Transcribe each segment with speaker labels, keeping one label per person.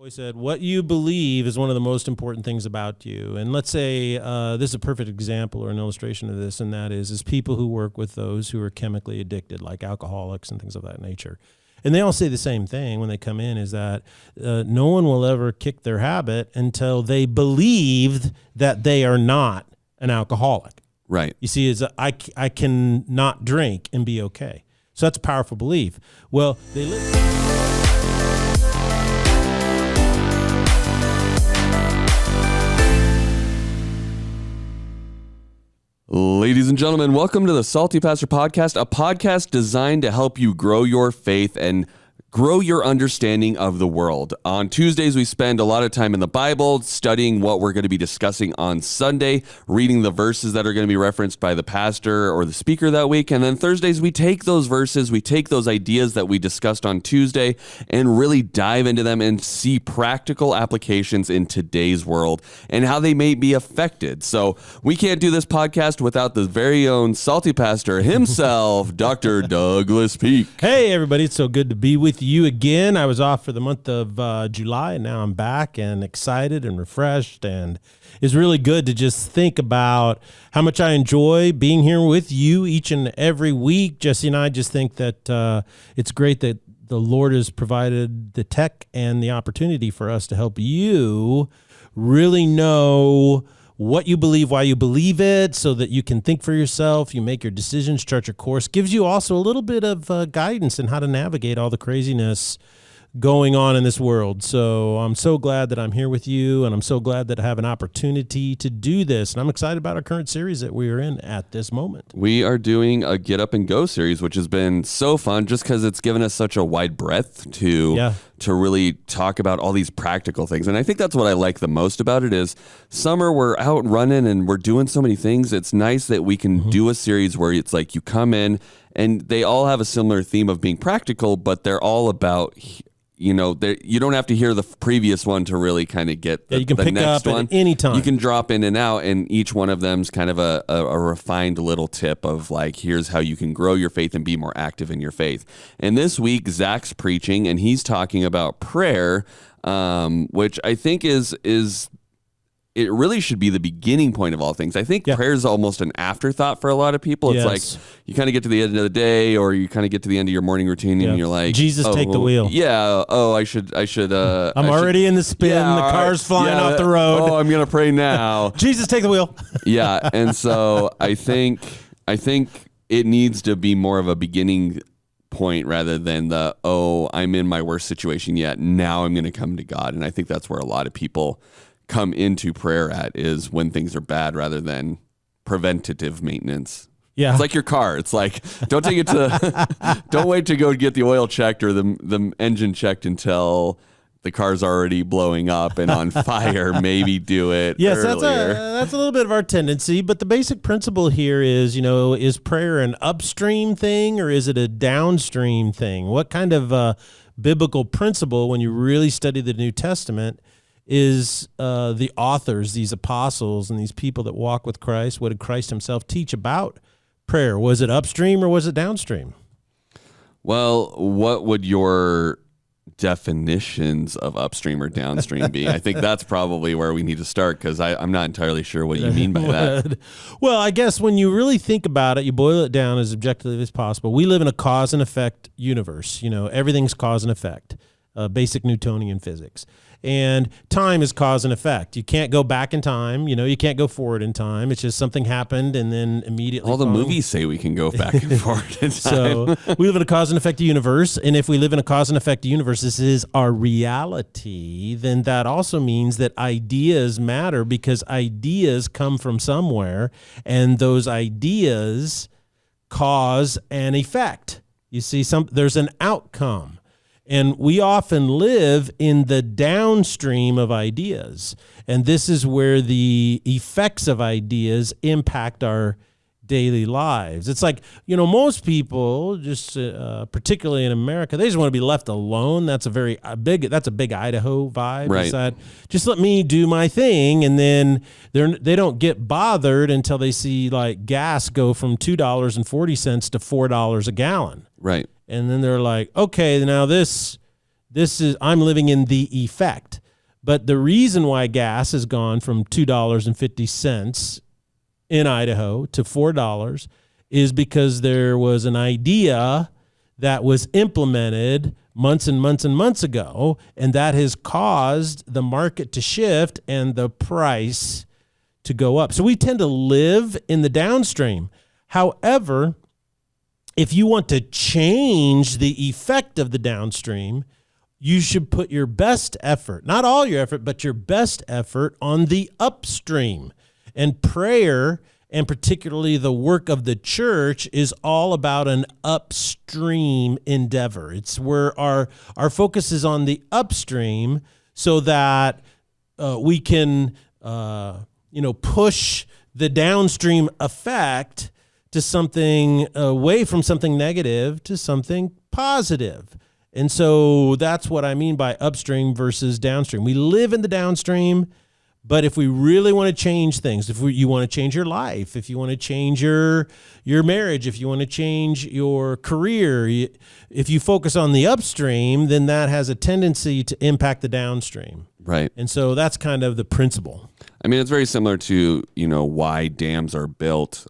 Speaker 1: always said, what you believe is one of the most important things about you. And let's say this is a perfect example or an illustration of this, and that is people who work with those who are chemically addicted, like alcoholics and things of that nature. And they all say the same thing when they come in, is that no one will ever kick their habit until they believe that they are not an alcoholic.
Speaker 2: Right.
Speaker 1: You see, I can not drink and be okay. So that's a powerful belief. Well, they live...
Speaker 2: Ladies and gentlemen, welcome to the Salty Pastor Podcast, a podcast designed to help you grow your faith and grow your understanding of the world. On Tuesdays, we spend a lot of time in the Bible, studying what we're going to be discussing on Sunday, reading the verses that are going to be referenced by the pastor or the speaker that week. And then Thursdays, we take those verses, we take those ideas that we discussed on Tuesday and really dive into them and see practical applications in today's world and how they may be affected. So we can't do this podcast without the very own Salty Pastor himself, Dr. Douglas Peake.
Speaker 1: Hey, everybody. It's so good to be with you again. I was off for the month of July, and now I'm back and excited and refreshed, and it's really good to just think about how much I enjoy being here with you each and every week. Jesse and I just think that it's great that the Lord has provided the tech and the opportunity for us to help you really know what you believe, why you believe it, so that you can think for yourself, you make your decisions, chart your course. Gives you also a little bit of guidance in how to navigate all the craziness going on in this world. So I'm so glad that I'm here with you, and I'm so glad that I have an opportunity to do this. And I'm excited about our current series that we are in at this moment.
Speaker 2: We are doing a Get Up and Go series, which has been so fun just because it's given us such a wide breadth to really talk about all these practical things. And I think that's what I like the most about it is summer, we're out running and we're doing so many things. It's nice that we can do a series where it's like you come in and they all have a similar theme of being practical, but they're all about... You know, you don't have to hear the previous one to really kind of get the,
Speaker 1: you can
Speaker 2: the
Speaker 1: pick
Speaker 2: next
Speaker 1: up
Speaker 2: one.
Speaker 1: At any time.
Speaker 2: You can drop in and out, and each one of them's kind of a refined little tip of like, here's how you can grow your faith and be more active in your faith. And this week, Zach's preaching, and he's talking about prayer, which I think is it really should be the beginning point of all things. I think prayer is almost an afterthought for a lot of people. It's like you kind of get to the end of the day, or you kind of get to the end of your morning routine, and you're like,
Speaker 1: Jesus, take the wheel.
Speaker 2: Yeah. Oh, I should.
Speaker 1: I'm already in the spin. The car's flying off the road.
Speaker 2: Oh, I'm gonna pray now.
Speaker 1: Jesus, take the wheel.
Speaker 2: Yeah, and so I think it needs to be more of a beginning point rather than I'm in my worst situation yet. Now I'm going to come to God, and I think that's where a lot of people come into prayer at, is when things are bad rather than preventative maintenance. Yeah. It's like your car. It's like, don't take it don't wait to go get the oil checked or the engine checked until the car's already blowing up and on fire. Maybe do it earlier.
Speaker 1: That's a little bit of our tendency, but the basic principle here is, is prayer an upstream thing or is it a downstream thing? What kind of biblical principle, when you really study the New Testament, is the authors, these apostles and these people that walk with Christ, what did Christ himself teach about prayer? Was it upstream or was it downstream?
Speaker 2: Well, what would your definitions of upstream or downstream be? I think that's probably where we need to start, because I'm not entirely sure what you mean by that.
Speaker 1: Well, I guess when you really think about it, you boil it down as objectively as possible. We live in a cause and effect universe. Everything's cause and effect, basic Newtonian physics. And time is cause and effect. You can't go back in time. You can't go forward in time. It's just something happened and then immediately.
Speaker 2: All the movies say we can go back and forward in time.
Speaker 1: So we live in a cause and effect universe. And if we live in a cause and effect universe, this is our reality, then that also means that ideas matter, because ideas come from somewhere and those ideas cause an effect. You see, there's an outcome. And we often live in the downstream of ideas. And this is where the effects of ideas impact our daily lives. It's like, most people, just particularly in America, they just want to be left alone. That's a big Idaho vibe.
Speaker 2: Right.
Speaker 1: Is that just let me do my thing, and then they don't get bothered until they see like gas go from $2.40 to $4 a gallon.
Speaker 2: Right.
Speaker 1: And then they're like, okay, now this is, I'm living in the effect. But the reason why gas has gone from $2.50 in Idaho to $4 is because there was an idea that was implemented months and months and months ago, and that has caused the market to shift and the price to go up. So we tend to live in the downstream. However, if you want to change the effect of the downstream, you should put your best effort, not all your effort, but your best effort on the upstream. And prayer, and particularly the work of the church, is all about an upstream endeavor. It's where our focus is on the upstream so that we can push the downstream effect to something away from something negative to something positive. And so that's what I mean by upstream versus downstream. We live in the downstream, but if we really want to change things, if you want to change your life, if you want to change your marriage, if you want to change your career, if you focus on the upstream, then that has a tendency to impact the downstream.
Speaker 2: Right.
Speaker 1: And so that's kind of the principle.
Speaker 2: I mean, it's very similar to, why dams are built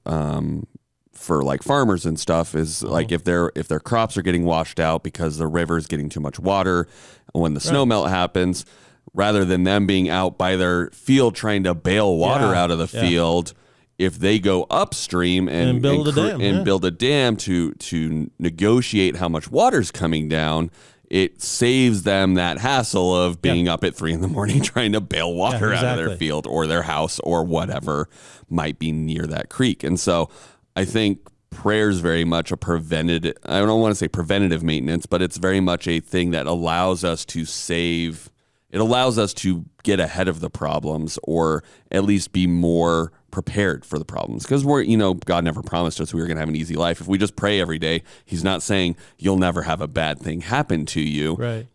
Speaker 2: for like farmers and stuff is like if their crops are getting washed out because the river's getting too much water when the snow melt happens, rather than them being out by their field trying to bail water out of the field, if they go upstream and build a dam to negotiate how much water's coming down, it saves them that hassle of being up at 3 a.m. trying to bail water out of their field or their house or whatever might be near that creek. And so I think prayer is very much a preventative, I don't want to say preventative maintenance, but it's very much a thing that allows us to save. It allows us to get ahead of the problems or at least be more prepared for the problems. Because God never promised us we were going to have an easy life. If we just pray every day, he's not saying you'll never have a bad thing happen to you.
Speaker 1: Right.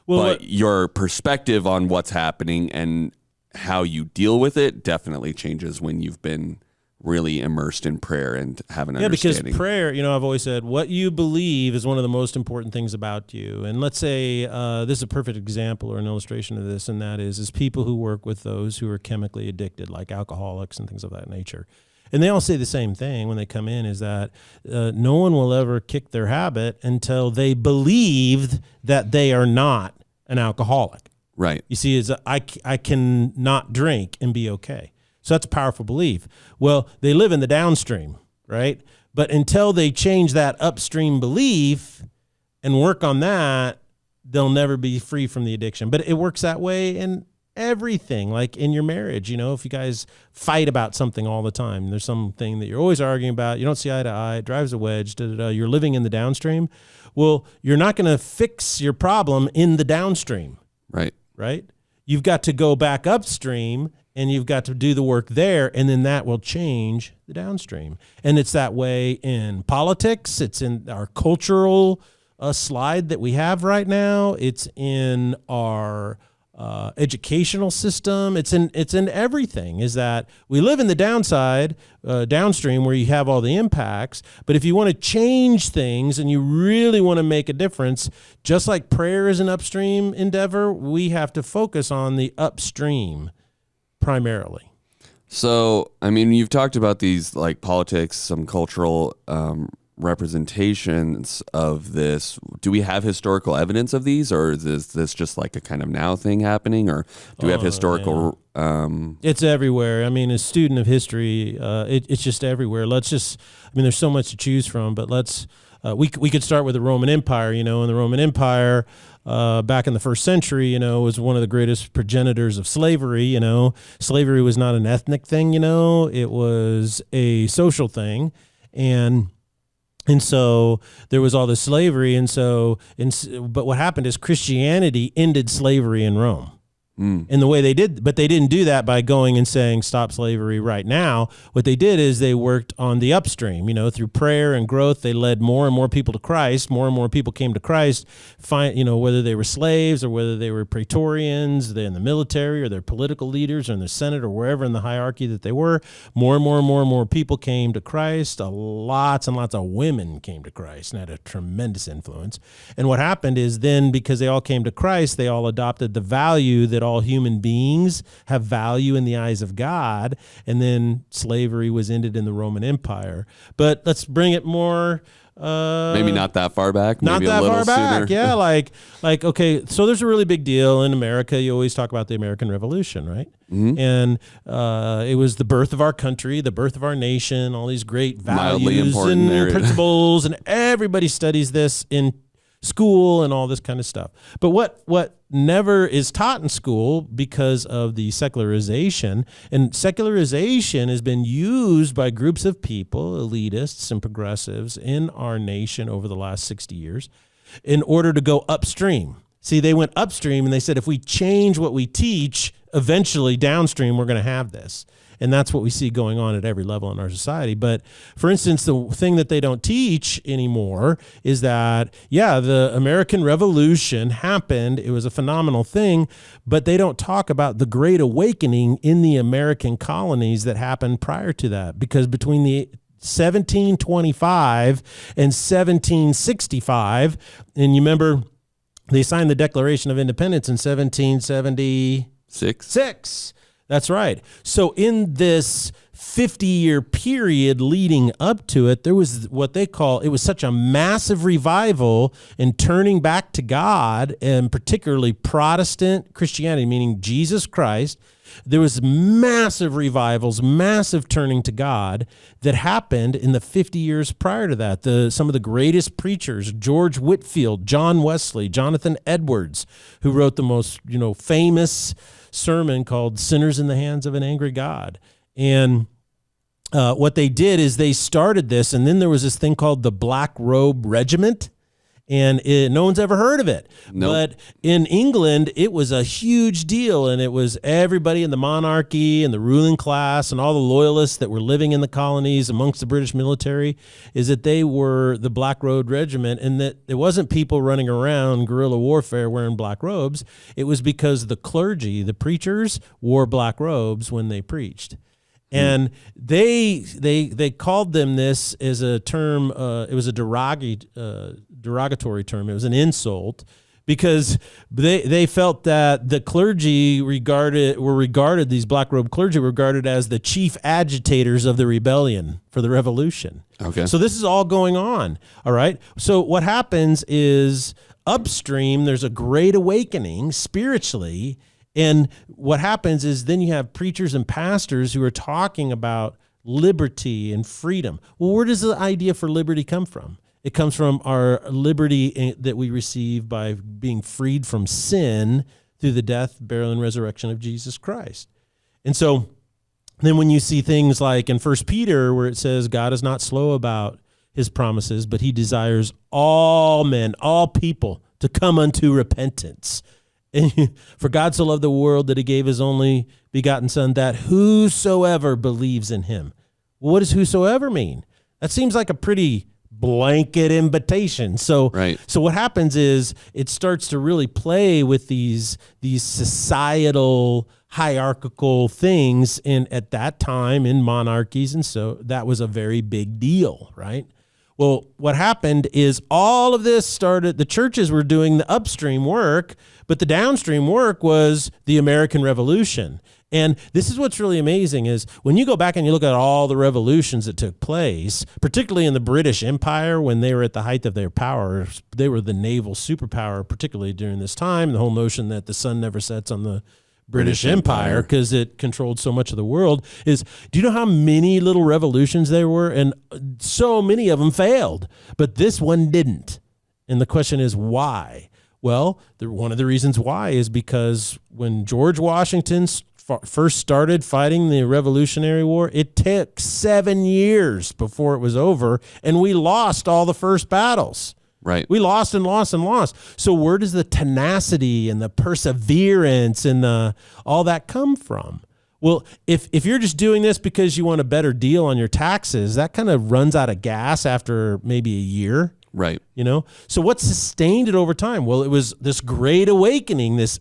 Speaker 2: But your perspective on what's happening and how you deal with it definitely changes when you've been really immersed in prayer and have an understanding.
Speaker 1: Because prayer, I've always said, what you believe is one of the most important things about you. And let's say this is a perfect example or an illustration of this, and that is people who work with those who are chemically addicted, like alcoholics and things of that nature. And they all say the same thing when they come in, is that no one will ever kick their habit until they believe that they are not an alcoholic.
Speaker 2: Right.
Speaker 1: You see, I can not drink and be okay. So that's a powerful belief. Well, they live in the downstream, right? But until they change that upstream belief and work on that, they'll never be free from the addiction. But it works that way in everything, like in your marriage. If you guys fight about something all the time, there's something that you're always arguing about, you don't see eye to eye, it drives a wedge, you're living in the downstream. Well, you're not going to fix your problem in the downstream. Right? You've got to go back upstream and you've got to do the work there, and then that will change the downstream. And it's that way in politics. It's in our cultural slide that we have right now. It's in our educational system. It's in everything. Is that we live in the downstream, where you have all the impacts. But if you want to change things and you really want to make a difference, just like prayer is an upstream endeavor, we have to focus on the upstream primarily.
Speaker 2: So, I mean, you've talked about these like politics, some cultural representations of this. Do we have historical evidence of these, or is this just like a kind of now thing happening, or do we have historical?
Speaker 1: It's everywhere. I mean, as a student of history, it's just everywhere. There's so much to choose from, but we could start with the Roman Empire. And the Roman Empire, back in the first century, was one of the greatest progenitors of slavery. Slavery was not an ethnic thing. It was a social thing, and so there was all this slavery, but what happened is Christianity ended slavery in Rome. In the way they did, but they didn't do that by going and saying stop slavery right now. What they did is they worked on the upstream, through prayer and growth. They led more and more people to Christ. More and more people came to Christ, whether they were slaves or whether they were praetorians, they're in the military, or they're political leaders or in the Senate or wherever in the hierarchy that they were. More and more people came to Christ. Lots and lots of women came to Christ and had a tremendous influence. And what happened is then, because they all came to Christ, they all adopted the value that all human beings have value in the eyes of God. And then slavery was ended in the Roman Empire. But let's bring it more...
Speaker 2: maybe not that far back.
Speaker 1: Not
Speaker 2: maybe
Speaker 1: that
Speaker 2: a little
Speaker 1: far back.
Speaker 2: sooner.
Speaker 1: Yeah, like okay. So there's a really big deal in America. You always talk about the American Revolution, right?
Speaker 2: Mm-hmm.
Speaker 1: And it was the birth of our country, the birth of our nation. All these great
Speaker 2: Mildly
Speaker 1: values
Speaker 2: important
Speaker 1: and
Speaker 2: area.
Speaker 1: principles, and everybody studies this in school and all this kind of stuff. But what never is taught in school because of the secularization, and secularization has been used by groups of people, elitists and progressives in our nation over the last 60 years in order to go upstream. See, they went upstream and they said, if we change what we teach, eventually downstream, we're going to have this. And that's what we see going on at every level in our society. But for instance, the thing that they don't teach anymore is that, yeah, the American Revolution happened. It was a phenomenal thing, but they don't talk about the Great Awakening in the American colonies that happened prior to that. Because between the 1725 and 1765, and you remember they signed the Declaration of Independence in 1776. That's right. So in this 50-year period leading up to it, there was what they call, it was such a massive revival in turning back to God, and particularly Protestant Christianity, meaning Jesus Christ. There was massive revivals, massive turning to God that happened in the 50 years prior to that. Some of the greatest preachers, George Whitefield, John Wesley, Jonathan Edwards, who wrote the most, famous sermon called Sinners in the Hands of an Angry God. And what they did is they started this, and then there was this thing called the Black Robe Regiment, and no one's ever heard of it.
Speaker 2: Nope.
Speaker 1: But in England, it was a huge deal, and it was everybody in the monarchy and the ruling class and all the loyalists that were living in the colonies amongst the British military, is that they were the Black Robe Regiment, and that it wasn't people running around guerrilla warfare wearing black robes. It was because the clergy, the preachers, wore black robes when they preached. And they called them this as a term. It was a derogatory term. It was an insult, because they felt that the clergy these black robe clergy were regarded as the chief agitators of the rebellion for the revolution.
Speaker 2: Okay.
Speaker 1: So this is all going on. All right. So what happens is upstream, there's a great awakening spiritually. And what happens is then you have preachers and pastors who are talking about liberty and freedom. Well, where does the idea for liberty come from? It comes from our liberty that we receive by being freed from sin through the death, burial, and resurrection of Jesus Christ. And so then when you see things like in 1 Peter where it says God is not slow about his promises, but he desires all men, all people to come unto repentance. For God so loved the world that he gave his only begotten son, that whosoever believes in him. Well, what does whosoever mean? That seems like a pretty blanket invitation. So,
Speaker 2: right.
Speaker 1: So what happens is it starts to really play with these societal hierarchical things at that time in monarchies. And so that was a very big deal, right? Well, what happened is all of this started, the churches were doing the upstream work, but the downstream work was the American Revolution. And this is what's really amazing is when you go back and you look at all the revolutions that took place, particularly in the British Empire when they were at the height of their power, they were the naval superpower, particularly during this time, the whole notion that the sun never sets on the British Empire because it controlled so much of the world is, do you know how many little revolutions there were? And so many of them failed, but this one didn't. And the question is why? Well, one of the reasons why is because when George Washington first started fighting the Revolutionary War, it took 7 years before it was over, and we lost all the first battles.
Speaker 2: Right.
Speaker 1: We lost and lost and lost. So where does the tenacity and the perseverance and all that come from? Well, if you're just doing this because you want a better deal on your taxes, that kind of runs out of gas after maybe a year.
Speaker 2: Right.
Speaker 1: So what sustained it over time? Well, it was this great awakening, this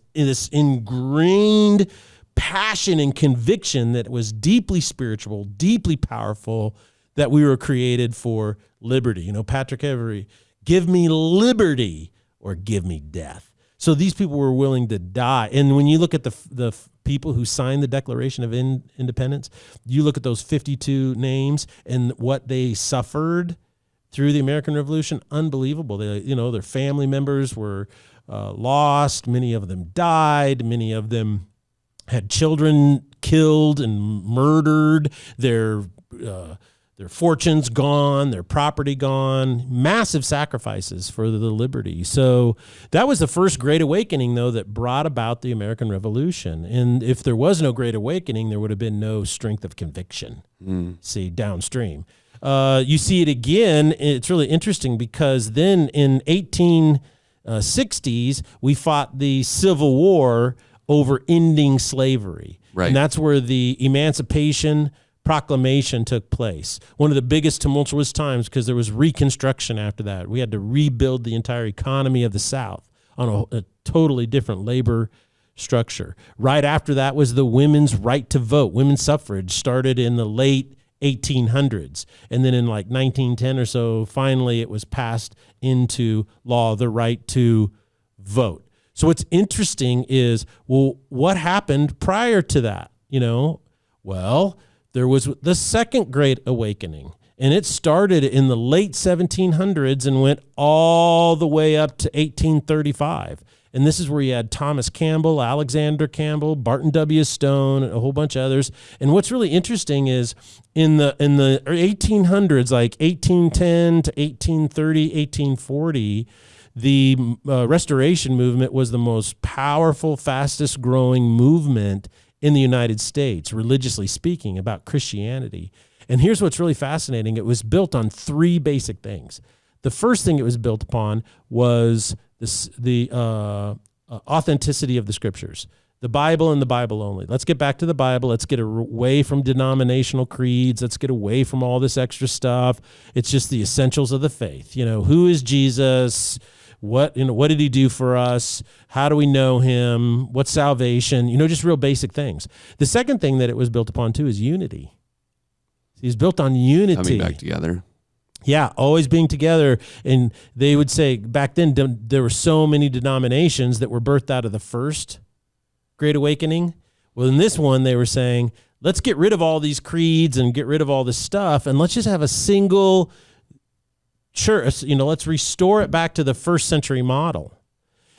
Speaker 1: ingrained passion and conviction that was deeply spiritual, deeply powerful, that we were created for liberty. Patrick Every, give me liberty or give me death. So these people were willing to die. And when you look at the people who signed the Declaration of Independence, you look at those 52 names and what they suffered through the American Revolution, unbelievable. They, their family members were lost. Many of them died. Many of them had children killed and murdered. Their fortunes gone, their property gone, massive sacrifices for the liberty. So that was the first Great Awakening, though, that brought about the American Revolution. And if there was no Great Awakening, there would have been no strength of conviction. See, downstream. You see it again. It's really interesting because then in 1860s, we fought the Civil War over ending slavery.
Speaker 2: Right.
Speaker 1: And that's where the Emancipation Proclamation took place. One of the biggest tumultuous times because there was Reconstruction after that. We had to rebuild the entire economy of the South on a totally different labor structure. Right after that was the women's right to vote. Women's suffrage started in the late 1800s. And then in like 1910 or so, finally it was passed into law, the right to vote. So what's interesting is, well, what happened prior to that? Well, there was the Second Great Awakening, and it started in the late 1700s and went all the way up to 1835. And this is where you had Thomas Campbell, Alexander Campbell, Barton W. Stone, and a whole bunch of others. And what's really interesting is in the 1800s, like 1810 to 1830, 1840, the Restoration Movement was the most powerful, fastest growing movement in the United States, religiously speaking, about Christianity. And here's what's really fascinating. It was built on three basic things. The first thing it was built upon was the authenticity of the Scriptures, the Bible and the Bible only. Let's get back to the Bible. Let's get away from denominational creeds. Let's get away from all this extra stuff. It's just the essentials of the faith. Who is Jesus? What did he do for us? How do we know him? What's salvation? Just real basic things. The second thing that it was built upon too is unity. He's built on unity.
Speaker 2: Coming back together.
Speaker 1: Yeah, always being together. And they would say back then there were so many denominations that were birthed out of the first Great Awakening. Well, in this one, they were saying, let's get rid of all these creeds and get rid of all this stuff, and let's just have a single church. Let's restore it back to the first century model.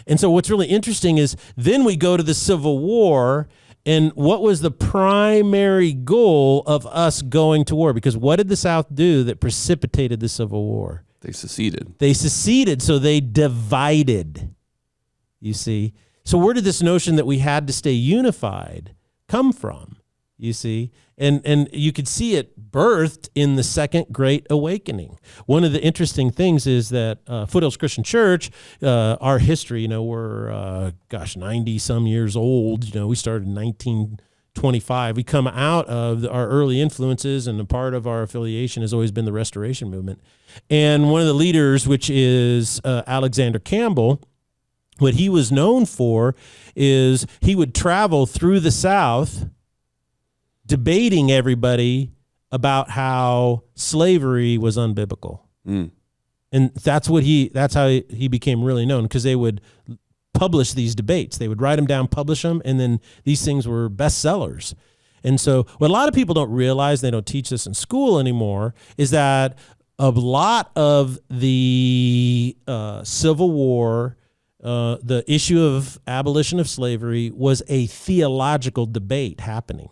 Speaker 1: And so what's really interesting is then we go to the Civil War, and what was the primary goal of us going to war? Because what did the South do that precipitated the Civil War?
Speaker 2: They seceded.
Speaker 1: So they divided, you see. So where did this notion that we had to stay unified come from, you see? And you could see it birthed in the Second Great Awakening. One of the interesting things is that Foothills Christian Church, our history, we're, 90-some years old. We started in 1925. We come out of our early influences, and a part of our affiliation has always been the Restoration Movement. And one of the leaders, which is Alexander Campbell, what he was known for is he would travel through the South debating everybody about how slavery was unbiblical. And that's how he became really known, because they would publish these debates. They would write them down, publish them, and then these things were bestsellers. And so what a lot of people don't realize, they don't teach this in school anymore, is that a lot of the Civil War, the issue of abolition of slavery, was a theological debate happening.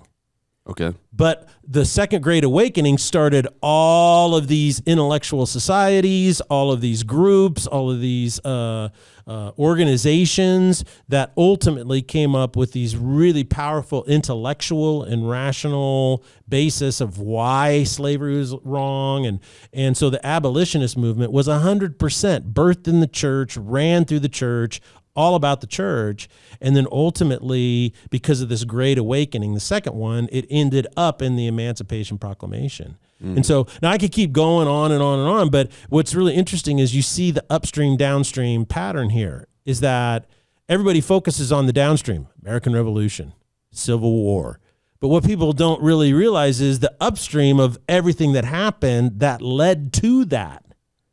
Speaker 2: Okay.
Speaker 1: But the Second Great Awakening started all of these intellectual societies, all of these groups, all of these organizations that ultimately came up with these really powerful intellectual and rational basis of why slavery was wrong. And so the abolitionist movement was 100% birthed in the church, ran through the church, all about the church. And then ultimately, because of this Great Awakening, the second one, it ended up in the Emancipation Proclamation. And so now I could keep going on and on and on, but what's really interesting is you see the upstream, downstream pattern here, is that everybody focuses on the downstream, American Revolution, Civil War. But what people don't really realize is the upstream of everything that happened that led to that.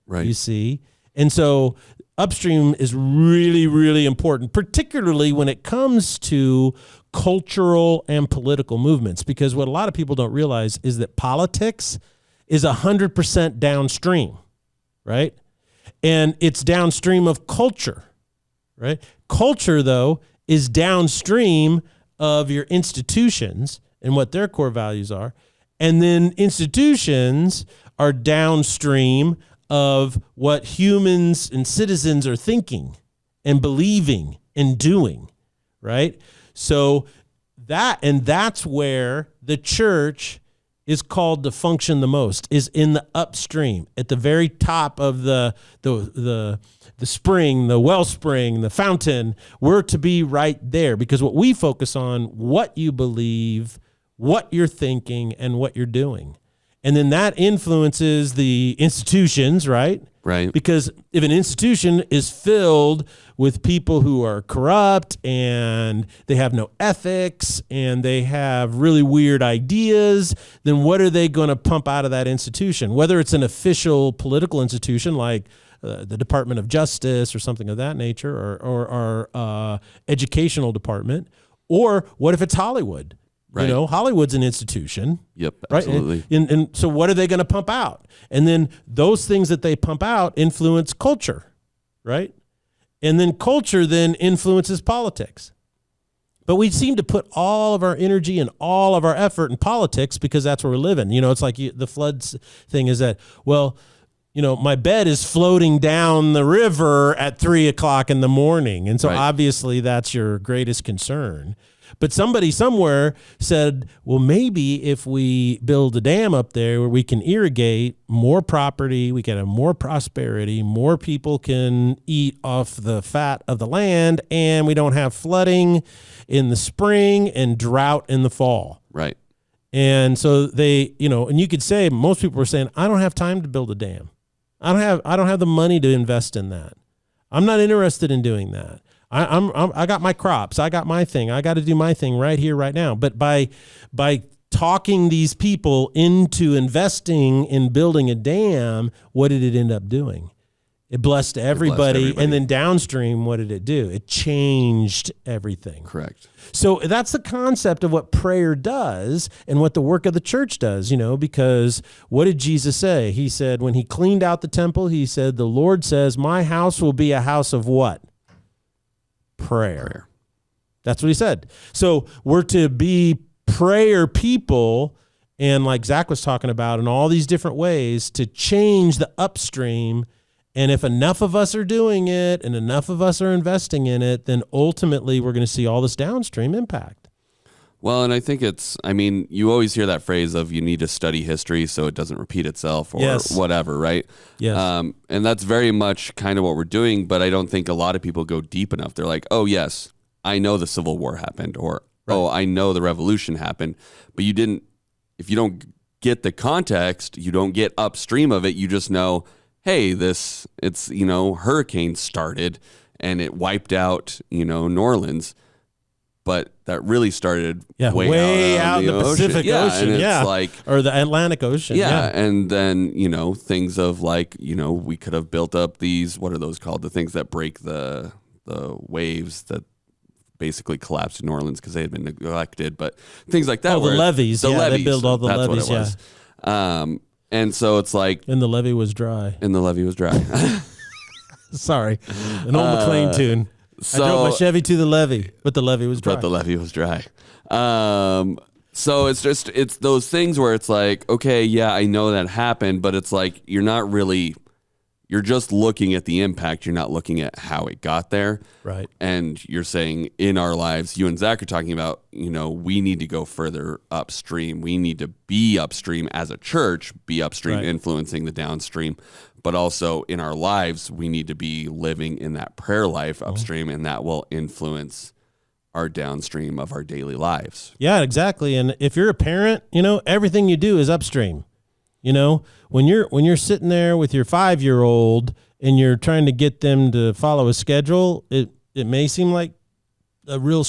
Speaker 2: Right.
Speaker 1: You see? And so upstream is really, really important, particularly when it comes to cultural and political movements, because what a lot of people don't realize is that politics is 100% downstream, right? And it's downstream of culture, right? Culture, though, is downstream of your institutions and what their core values are. And then institutions are downstream of what humans and citizens are thinking and believing and doing, right? So that's where the church is called to function the most, is in the upstream, at the very top of the spring, the wellspring, the fountain. We're to be right there, because what we focus on, what you believe, what you're thinking, and what you're doing. And then that influences the institutions, right?
Speaker 2: Right.
Speaker 1: Because if an institution is filled with people who are corrupt and they have no ethics and they have really weird ideas, then what are they going to pump out of that institution? Whether it's an official political institution like the Department of Justice or something of that nature, or our educational department, or what if it's Hollywood?
Speaker 2: Right.
Speaker 1: You know, Hollywood's an institution.
Speaker 2: Yep,
Speaker 1: right?
Speaker 2: absolutely.
Speaker 1: And so what are they going to pump out? And then those things that they pump out influence culture, right? And then culture then influences politics. But we seem to put all of our energy and all of our effort in politics because that's where we're living. You know, it's like the floods thing is that, well, you know, my bed is floating down the river at 3:00 in the morning. And so obviously that's your greatest concern. But somebody somewhere said, well, maybe if we build a dam up there where we can irrigate more property, we can have more prosperity, more people can eat off the fat of the land, and we don't have flooding in the spring and drought in the fall.
Speaker 2: Right.
Speaker 1: And so they, you know, and you could say, most people were saying, I don't have time to build a dam. I don't have the money to invest in that. I'm not interested in doing that. I got my crops. I got my thing. I got to do my thing right here, right now. But by talking these people into investing in building a dam, what did it end up doing? It blessed everybody. And then downstream, what did it do? It changed everything.
Speaker 2: Correct.
Speaker 1: So that's the concept of what prayer does and what the work of the church does, you know, because what did Jesus say? He said, when he cleaned out the temple, he said, the Lord says, my house will be a house of what? Prayer. That's what he said. So we're to be prayer people, and like Zach was talking about, in all these different ways to change the upstream. And if enough of us are doing it and enough of us are investing in it, then ultimately we're going to see all this downstream impact.
Speaker 2: Well, and I think you always hear that phrase of you need to study history so it doesn't repeat itself or whatever, right?
Speaker 1: Yes.
Speaker 2: And that's very much kind of what we're doing, but I don't think a lot of people go deep enough. They're like, oh, yes, I know the Civil War happened, or, oh, I know the Revolution happened, but if you don't get the context, you don't get upstream of it, you just know, hey, hurricane started and it wiped out, New Orleans. But that really started way out in the Pacific Ocean. And it's like,
Speaker 1: or the Atlantic Ocean.
Speaker 2: Yeah. And then, things of like, we could have built up these, what are those called? The things that break the waves that basically collapsed in New Orleans because they had been neglected. But things like that.
Speaker 1: Oh, the levees.
Speaker 2: The levees.
Speaker 1: They built all the
Speaker 2: That's
Speaker 1: levees.
Speaker 2: What it was. And so it's like.
Speaker 1: And the levee was dry. Sorry. An old McLean tune. So, I drove my Chevy to the levee, but the levee was dry.
Speaker 2: So it's those things where it's like, okay, yeah, I know that happened, but it's like you're just looking at the impact. You're not looking at how it got there.
Speaker 1: Right.
Speaker 2: And you're saying in our lives, you and Zach are talking about, we need to go further upstream. We need to be upstream as a church, influencing the downstream. But also in our lives, we need to be living in that prayer life upstream, and that will influence our downstream of our daily lives.
Speaker 1: Yeah, exactly. And if you're a parent, everything you do is upstream. When you're sitting there with your 5-year-old and you're trying to get them to follow a schedule, it may seem like a real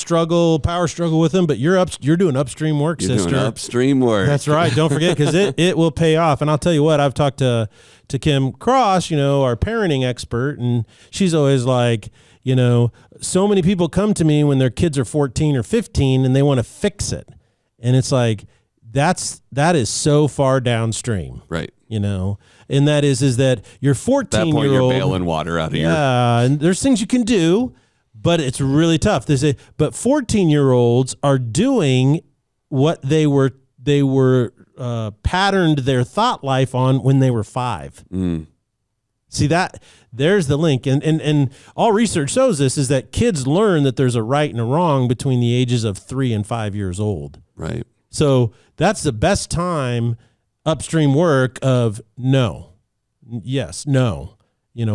Speaker 1: power struggle with them, but you're doing upstream work,
Speaker 2: You're
Speaker 1: sister.
Speaker 2: doing upstream work.
Speaker 1: That's right. Don't forget, because it will pay off. And I'll tell you what, I've talked to Kim Cross, our parenting expert, and she's always like, so many people come to me when their kids are 14 or 15 and they want to fix it. And it's like, that is so far downstream.
Speaker 2: Right.
Speaker 1: And that is that your 14-year-old.
Speaker 2: At that point, you're bailing water out of
Speaker 1: and there's things you can do, but it's really tough. But 14-year-olds are doing what they were patterned their thought life on when they were 5. See that? There's the link. And all research shows this is that kids learn that there's a right and a wrong between the ages of 3 and 5 years old.
Speaker 2: Right.
Speaker 1: So that's the best time upstream work of no, yes, no,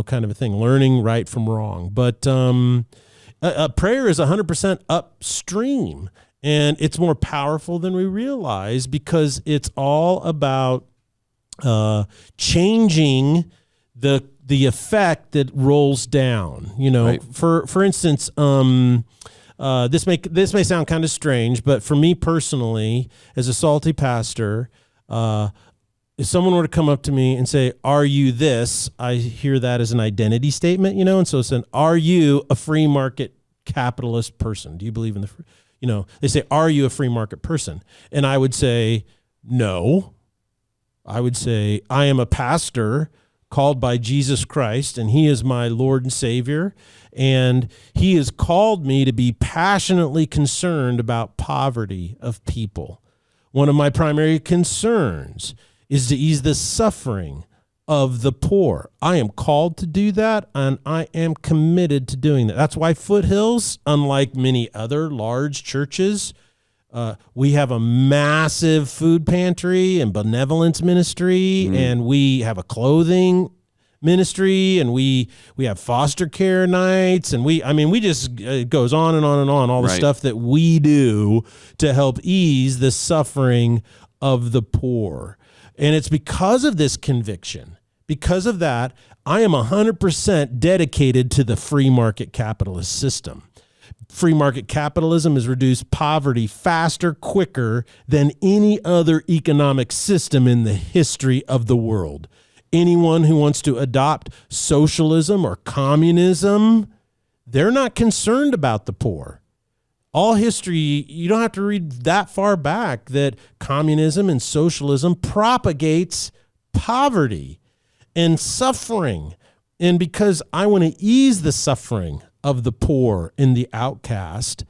Speaker 1: kind of a thing, learning right from wrong. But prayer is 100% upstream, and it's more powerful than we realize because it's all about changing the effect that rolls down.
Speaker 2: Right.
Speaker 1: For instance, this may sound kind of strange, but for me personally, as a salty pastor, if someone were to come up to me and say, "Are you this?" I hear that as an identity statement, and so it's are you a free market capitalist person? Do you believe in they say, "Are you a free market person?" And I would say, no. I would say, I am a pastor called by Jesus Christ, and he is my Lord and Savior, and he has called me to be passionately concerned about poverty of people. One of my primary concerns is to ease the suffering of the poor. I am called to do that, and I am committed to doing that. That's why Foothills, unlike many other large churches, we have a massive food pantry and benevolence ministry, and we have a clothing ministry, and we have foster care nights, and it goes on and on and on, all the stuff that we do to help ease the suffering of the poor. And it's because of this conviction, because of that, I am 100% dedicated to the free market capitalist system. Free market capitalism has reduced poverty faster, quicker than any other economic system in the history of the world. Anyone who wants to adopt socialism or communism, they're not concerned about the poor. All history, you don't have to read that far back, that communism and socialism propagates poverty and suffering. And because I want to ease the suffering of the poor and the outcast,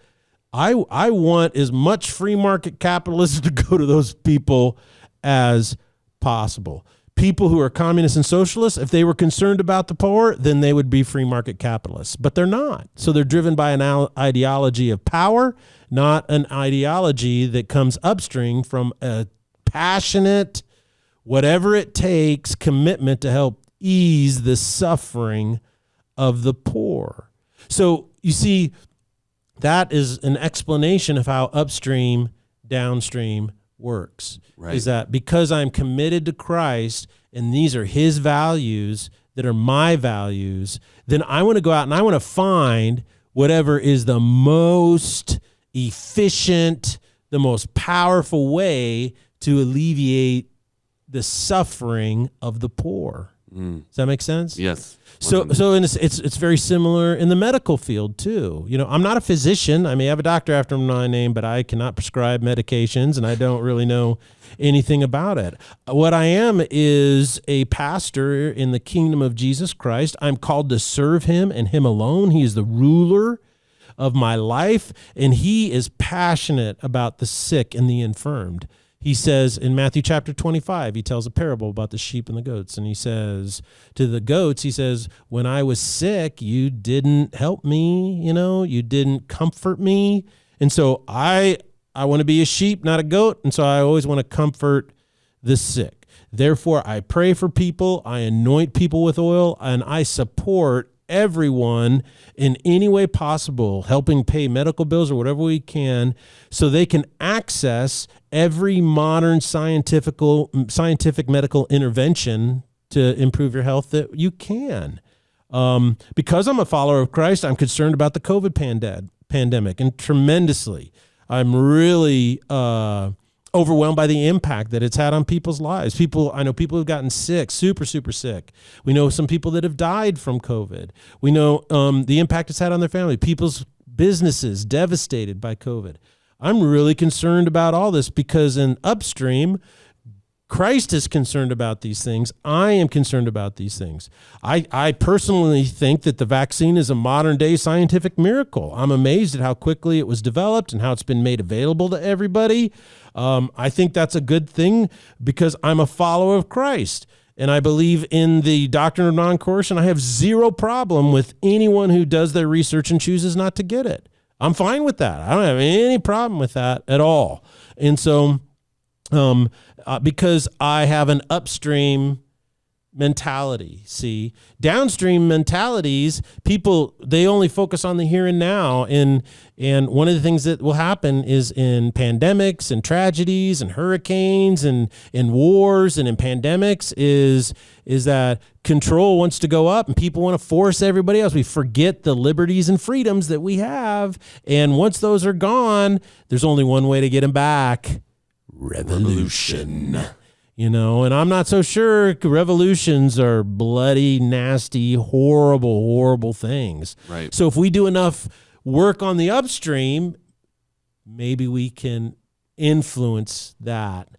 Speaker 1: I want as much free market capitalism to go to those people as possible. People who are communists and socialists, if they were concerned about the poor, then they would be free market capitalists. But they're not. So they're driven by an ideology of power, not an ideology that comes upstream from a passionate, whatever it takes, commitment to help ease the suffering of the poor. So you see, that is an explanation of how upstream, downstream works.
Speaker 2: Right.
Speaker 1: Is that because I'm committed to Christ and these are his values that are my values, then I want to go out and I want to find whatever is the most efficient, the most powerful way to alleviate the suffering of the poor. Does that make sense?
Speaker 2: Yes.
Speaker 1: So it's very similar in the medical field too. I'm not a physician. I may have a doctor after my name, but I cannot prescribe medications, and I don't really know anything about it. What I am is a pastor in the kingdom of Jesus Christ. I'm called to serve him and him alone. He is the ruler of my life, and he is passionate about the sick and the infirmed. He says in Matthew chapter 25, he tells a parable about the sheep and the goats. And he says to the goats, he says, when I was sick, you didn't help me, you didn't comfort me. And so I want to be a sheep, not a goat. And so I always want to comfort the sick. Therefore, I pray for people, I anoint people with oil, and I support everyone in any way possible, helping pay medical bills or whatever we can, so they can access every modern scientific medical intervention to improve your health that you can. Because I'm a follower of Christ, I'm concerned about the COVID pandemic, and tremendously. I'm really overwhelmed by the impact that it's had on people's lives. I know people who've gotten sick, super, super sick. We know some people that have died from COVID. We know the impact it's had on their family. People's businesses devastated by COVID. I'm really concerned about all this because in Upstream, Christ is concerned about these things. I am concerned about these things. I personally think that the vaccine is a modern day scientific miracle. I'm amazed at how quickly it was developed and how it's been made available to everybody. I think that's a good thing because I'm a follower of Christ and I believe in the doctrine of non-coercion. I have zero problem with anyone who does their research and chooses not to get it. I'm fine with that. I don't have any problem with that at all. And so because I have an upstream mentality, see, downstream mentalities, people, they only focus on the here and now. And one of the things that will happen is in pandemics and tragedies and hurricanes and in wars and in pandemics is that control wants to go up and people want to force everybody else. We forget the liberties and freedoms that we have. And once those are gone, there's only one way to get them back. Revolution. And I'm not so sure revolutions are bloody, nasty, horrible things.
Speaker 2: Right.
Speaker 1: So if we do enough work on the upstream, maybe we can influence that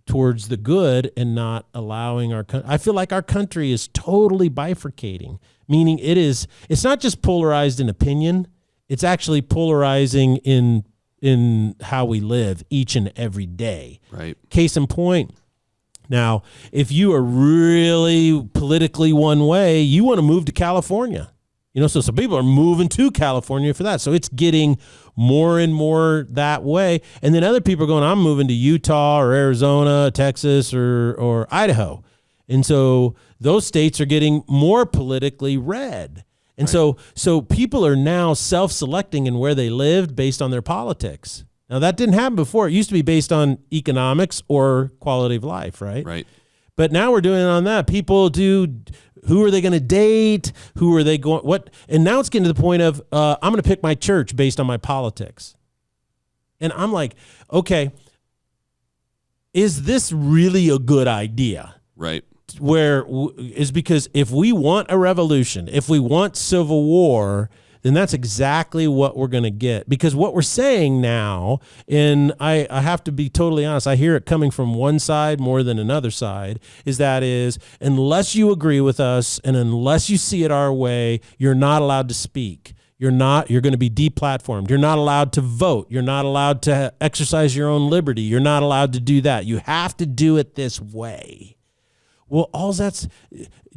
Speaker 1: towards the good and not allowing our country. I feel like our country is totally bifurcating, meaning it's not just polarized in opinion, it's actually polarizing in how we live each and every day.
Speaker 2: Right.
Speaker 1: Case in point. Now, if you are really politically one way, you want to move to California. So some people are moving to California for that. So it's getting more and more that way. And then other people are going, I'm moving to Utah or Arizona, Texas or Idaho. And so those states are getting more politically red. And
Speaker 2: right.
Speaker 1: So people are now self-selecting in where they lived based on their politics. Now, that didn't happen before. It used to be based on economics or quality of life, right?
Speaker 2: Right.
Speaker 1: But now we're doing it on that. People do, who are they going to date? Who are they going, what? And now it's getting to the point of, I'm going to pick my church based on my politics. And I'm like, okay, is this really a good idea?
Speaker 2: Right.
Speaker 1: Is because if we want a revolution, if we want civil war, then that's exactly what we're going to get. Because what we're saying now, and I have to be totally honest, I hear it coming from one side more than another side, is unless you agree with us and unless you see it our way, you're not allowed to speak. You're going to be deplatformed. You're not allowed to vote. You're not allowed to exercise your own liberty. You're not allowed to do that. You have to do it this way. Well,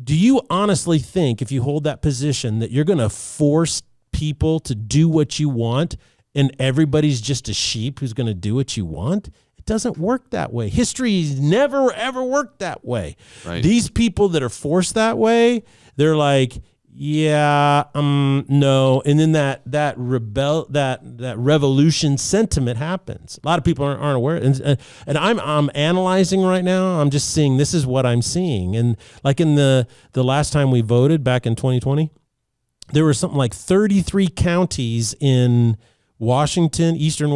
Speaker 1: do you honestly think if you hold that position that you're going to force people to do what you want and everybody's just a sheep who's going to do what you want? It doesn't work that way. History's never, ever worked that way.
Speaker 2: Right.
Speaker 1: These people that are forced that way, they're like, yeah, no. And then that revolution sentiment happens. A lot of people aren't aware. And I'm analyzing right now. I'm just seeing, this is what I'm seeing. And like in the last time we voted back in 2020, there were something like 33 counties in Washington, Eastern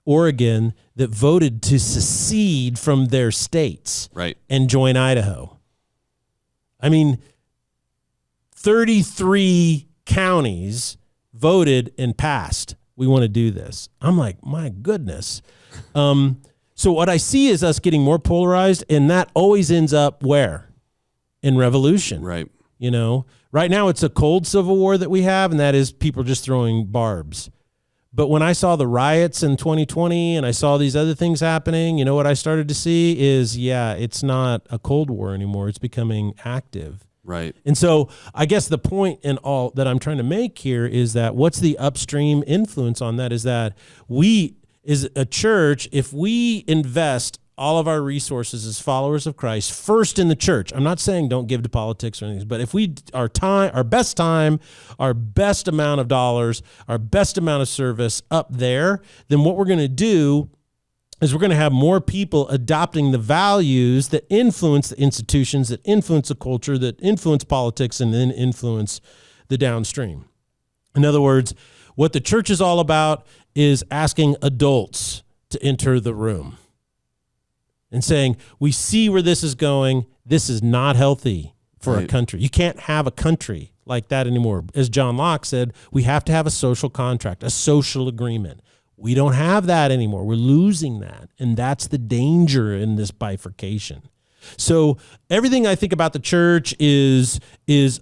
Speaker 1: Oregon that voted to secede from their states,
Speaker 2: right,
Speaker 1: and join Idaho. I mean, 33 counties voted and passed. We want to do this. I'm like, my goodness. So what I see is us getting more polarized, and that always ends up where? In revolution.
Speaker 2: Right.
Speaker 1: Right now it's a cold civil war that we have, and that is people just throwing barbs. But when I saw the riots in 2020 and I saw these other things happening, what I started to see is, it's not a cold war anymore. It's becoming active.
Speaker 2: Right.
Speaker 1: And so I guess the point in all that I'm trying to make here is that what's the upstream influence on that is that we, as a church, if we invest all of our resources as followers of Christ first in the church. I'm not saying don't give to politics or anything, but if we our best time, our best amount of dollars, our best amount of service up there, then what we're going to do is we're going to have more people adopting the values that influence the institutions, that influence the culture, that influence politics, and then influence the downstream. In other words, what the church is all about is asking adults to enter the room and saying, we see where this is going. This is not healthy for a country. You can't have a country like that anymore. As John Locke said, we have to have a social contract, a social agreement. We don't have that anymore. We're losing that. And that's the danger in this bifurcation. So everything I think about the church is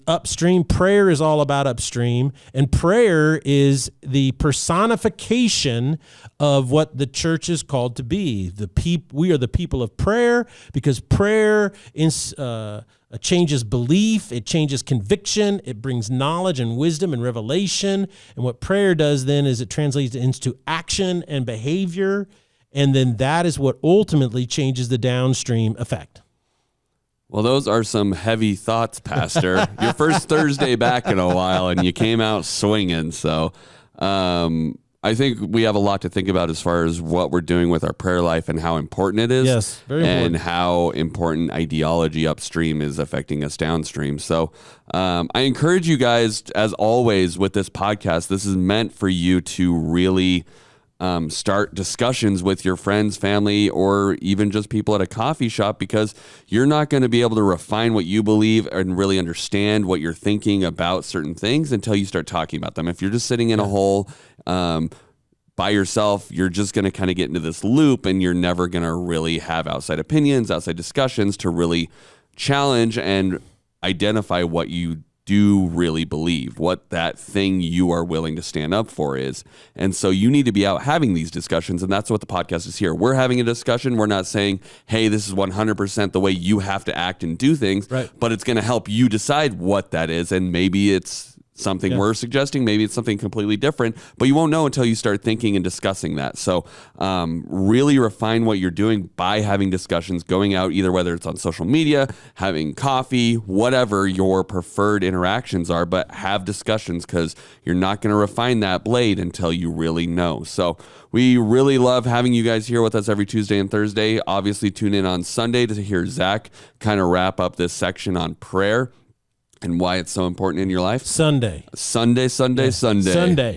Speaker 1: upstream. Prayer is all about upstream. And prayer is the personification of what the church is called to be. We are the people of prayer, because prayer changes belief, it changes conviction, it brings knowledge and wisdom and revelation. And what prayer does then is it translates into action and behavior. And then that is what ultimately changes the downstream effect.
Speaker 2: Well, those are some heavy thoughts, Pastor. Your first Thursday back in a while, and you came out swinging. So I think we have a lot to think about as far as what we're doing with our prayer life and how important it is.
Speaker 1: Yes, very important.
Speaker 2: And how important ideology upstream is affecting us downstream. So I encourage you guys, as always, with this podcast, this is meant for you to really start discussions with your friends, family, or even just people at a coffee shop, because you're not going to be able to refine what you believe and really understand what you're thinking about certain things until you start talking about them. If you're just sitting in a hole by yourself, you're just going to kind of get into this loop, and you're never going to really have outside opinions, outside discussions to really challenge and identify what you do really believe, what that thing you are willing to stand up for is. And so you need to be out having these discussions, and that's what the podcast is here. We're having a discussion. We're not saying, hey, this is 100% the way you have to act and do things,
Speaker 1: right,
Speaker 2: but it's going to help you decide what that is, and maybe it's something we're suggesting, maybe it's something completely different, but you won't know until you start thinking and discussing that. So really refine what you're doing by having discussions, going out, either whether it's on social media, having coffee, whatever your preferred interactions are, but have discussions, because you're not going to refine that blade until you really know. So we really love having you guys here with us every Tuesday and Thursday. Obviously, tune in on Sunday to hear Zach kind of wrap up this section on prayer and why it's so important in your life.
Speaker 1: Sunday,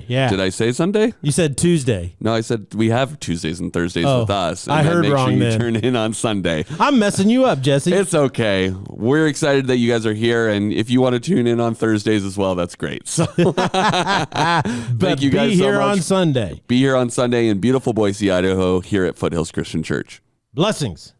Speaker 1: yeah.
Speaker 2: Did I say Sunday?
Speaker 1: You said Tuesday.
Speaker 2: No, I said we have Tuesdays and Thursdays with us. And
Speaker 1: I heard
Speaker 2: make
Speaker 1: wrong
Speaker 2: sure you
Speaker 1: then.
Speaker 2: turn in on Sunday.
Speaker 1: I'm messing you up, Jesse.
Speaker 2: It's okay. We're excited that you guys are here, and if you want to tune in on Thursdays as well, that's great. So thank you guys
Speaker 1: be here
Speaker 2: so much.
Speaker 1: on Sunday.
Speaker 2: Be here on Sunday in beautiful Boise, Idaho, here at Foothills Christian Church.
Speaker 1: Blessings.